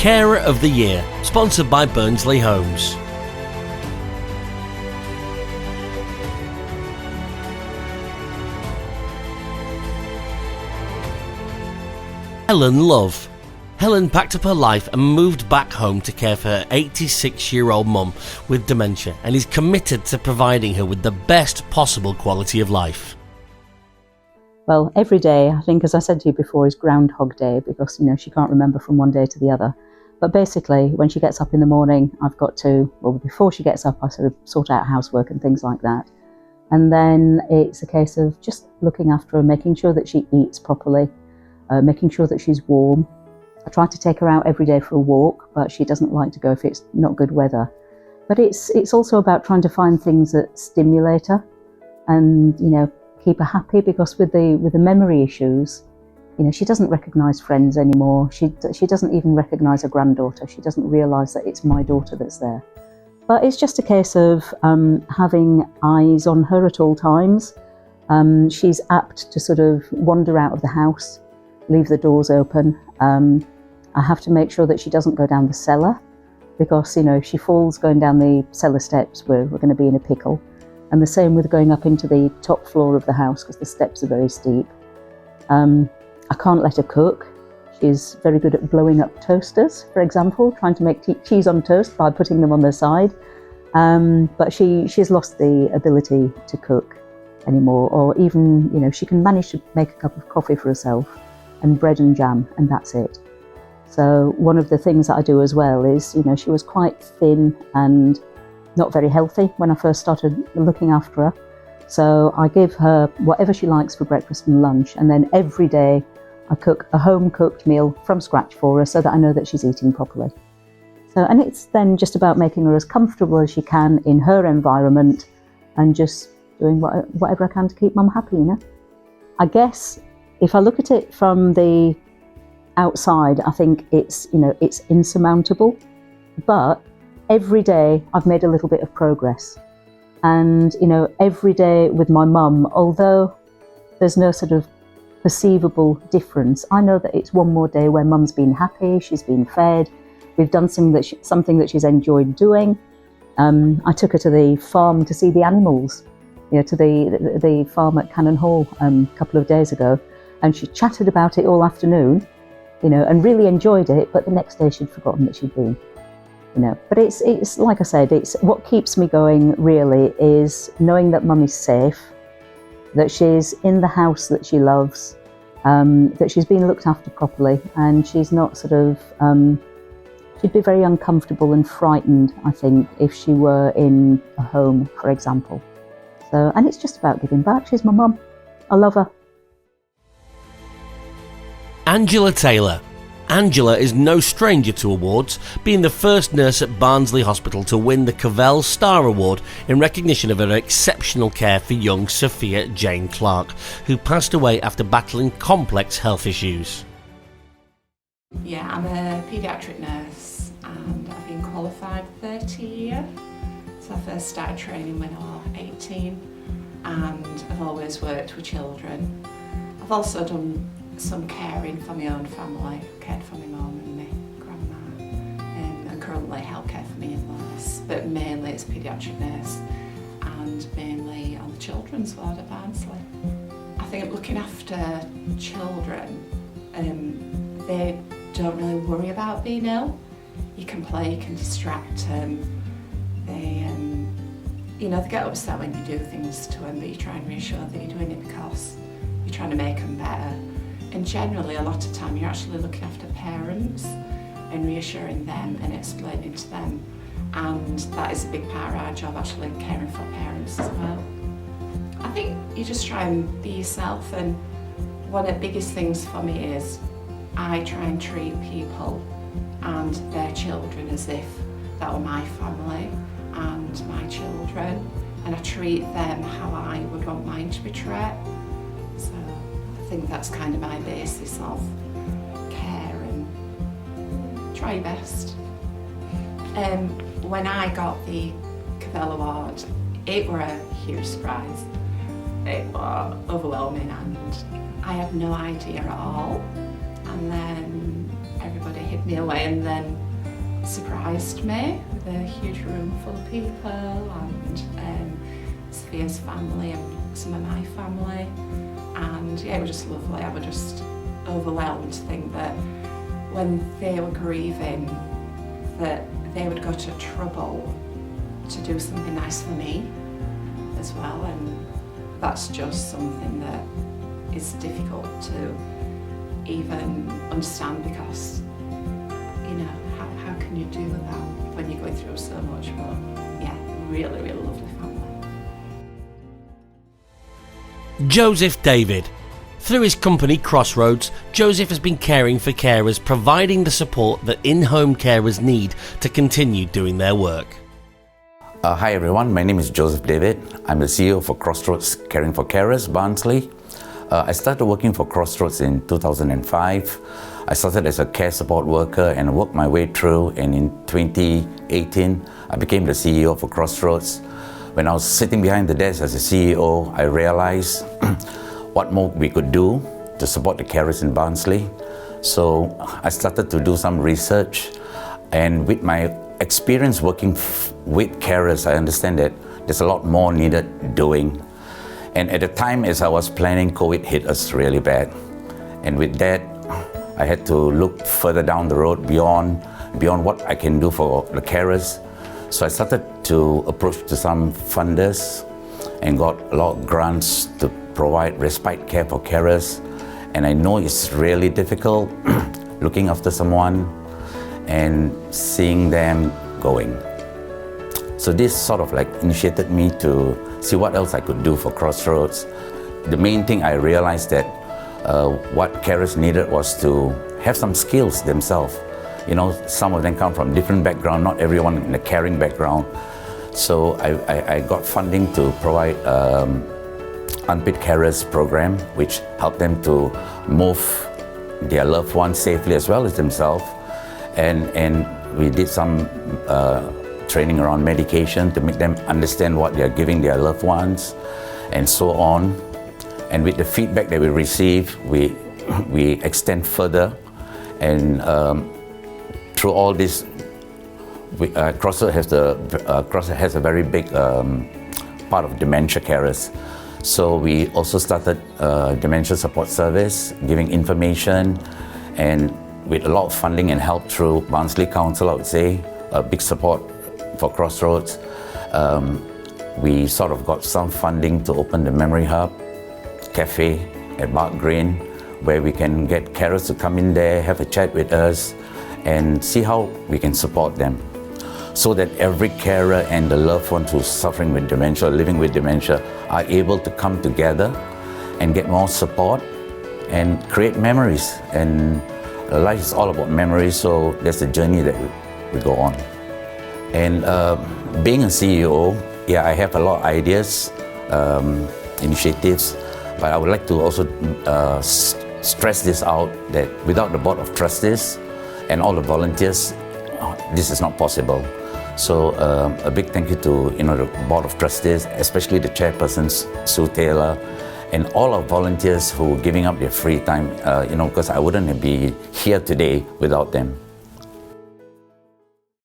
Carer of the Year, sponsored by Barnsley Homes. Helen Love. Helen packed up her life and moved back home to care for her 86-year-old mum with dementia, and is committed to providing her with the best possible quality of life. Well, every day, I think, as I said to you before, is Groundhog Day, because, she can't remember from one day to the other. But basically, when she gets up in the morning, I've got to, before she gets up, I sort of sort out housework and things like that. And then it's a case of just looking after her, making sure that she eats properly, making sure that she's warm. I try to take her out every day for a walk, but she doesn't like to go if it's not good weather. But it's also about trying to find things that stimulate her and, keep her happy, because with the memory issues, she doesn't recognise friends anymore. She doesn't even recognise her granddaughter. She doesn't realise that it's my daughter that's there. But it's just a case of having eyes on her at all times. She's apt to sort of wander out of the house, leave the doors open. I have to make sure that she doesn't go down the cellar, because, if she falls going down the cellar steps, we're going to be in a pickle. And the same with going up into the top floor of the house, because the steps are very steep. I can't let her cook. She's very good at blowing up toasters, for example, trying to make cheese on toast by putting them on their side. But she's lost the ability to cook anymore, or even, she can manage to make a cup of coffee for herself and bread and jam, and that's it. So one of the things that I do as well is, she was quite thin and not very healthy when I first started looking after her. So I give her whatever she likes for breakfast and lunch, and then every day I cook a home-cooked meal from scratch for her so that I know that she's eating properly. And it's then just about making her as comfortable as she can in her environment and just doing whatever I can to keep Mum happy, I guess if I look at it from the outside, I think it's insurmountable, but every day I've made a little bit of progress. And, every day with my mum, although there's no sort of perceivable difference, I know that it's one more day where Mum's been happy, she's been fed, we've done something that she's enjoyed doing. I took her to the farm to see the animals, to the farm at Cannon Hall a couple of days ago, and she chatted about it all afternoon, and really enjoyed it, but the next day she'd forgotten that she'd been. But it's like I said, it's what keeps me going really is knowing that Mum is safe, that she's in the house that she loves, that she's been looked after properly, and she's not sort of, she'd be very uncomfortable and frightened, I think, if she were in a home, for example. And it's just about giving back. She's my mum. I love her. Angela Taylor. Angela is no stranger to awards, being the first nurse at Barnsley Hospital to win the Cavell Star Award in recognition of her exceptional care for young Sophia Jane Clark, who passed away after battling complex health issues. Yeah, I'm a paediatric nurse and I've been qualified 30 years. So I first started training when I was 18 and I've always worked with children. I've also done some caring for my own family, cared for my mum and my grandma, and currently help care for my in-laws, but mainly as a paediatric nurse and mainly on the children's ward at Barnsley. I think looking after children, they don't really worry about being ill. You can play, you can distract them. They get upset when you do things to them, but you try and reassure that you're doing it because you're trying to make them better. And generally, a lot of time, you're actually looking after parents and reassuring them and explaining to them. And that is a big part of our job, actually caring for parents as well. I think you just try and be yourself, and one of the biggest things for me is I try and treat people and their children as if that were my family and my children, and I treat them how I would want mine to be treated. So I think that's kind of my basis of care and try your best. When I got the Cavell Award, it were a huge surprise. It was overwhelming and I had no idea at all. And then everybody hit me away and then surprised me with a huge room full of people and Sophia's family and some of my family. And yeah, it was just lovely. I was just overwhelmed to think that when they were grieving, that they would go to trouble to do something nice for me as well. And that's just something that is difficult to even understand, because, you know, how can you do that when you're going through so much? But yeah, really, really lovely family. Joseph David. Through his company Crossroads, Joseph has been caring for carers, providing the support that in-home carers need to continue doing their work. Hi everyone, my name is Joseph David. I'm the CEO for Crossroads Caring for Carers, Barnsley. I started working for Crossroads in 2005. I started as a care support worker and worked my way through, and in 2018 I became the CEO for Crossroads. When I was sitting behind the desk as a CEO, I realized what more we could do to support the carers in Barnsley. So I started to do some research, and with my experience working with carers, I understand that there's a lot more needed doing. And at the time, as I was planning, COVID hit us really bad. And with that, I had to look further down the road beyond what I can do for the carers. So I started to approach to some funders and got a lot of grants to provide respite care for carers. And I know it's really difficult looking after someone and seeing them going. So this sort of like initiated me to see what else I could do for Crossroads. The main thing I realized that what carers needed was to have some skills themselves. You know, some of them come from different backgrounds, not everyone in a caring background. So I got funding to provide unpaid carers program, which helped them to move their loved ones safely as well as themselves. And we did some training around medication to make them understand what they're giving their loved ones and so on. And with the feedback that we receive, we extend further, and through all this, Crossroads has a very big part of dementia carers. So we also started dementia support service, giving information, and with a lot of funding and help through Barnsley Council, I would say, a big support for Crossroads. We sort of got some funding to open the Memory Hub Cafe at Bark Green, where we can get carers to come in there, have a chat with us, and see how we can support them, so that every carer and the loved ones who's suffering with dementia, living with dementia, are able to come together and get more support and create memories. And life is all about memories, so that's the journey that we go on. And being a CEO, yeah, I have a lot of ideas, initiatives, but I would like to also stress this out, that without the Board of Trustees and all the volunteers, this is not possible. So a big thank you to the Board of Trustees, especially the chairperson, Sue Taylor, and all our volunteers who are giving up their free time, because I wouldn't be here today without them.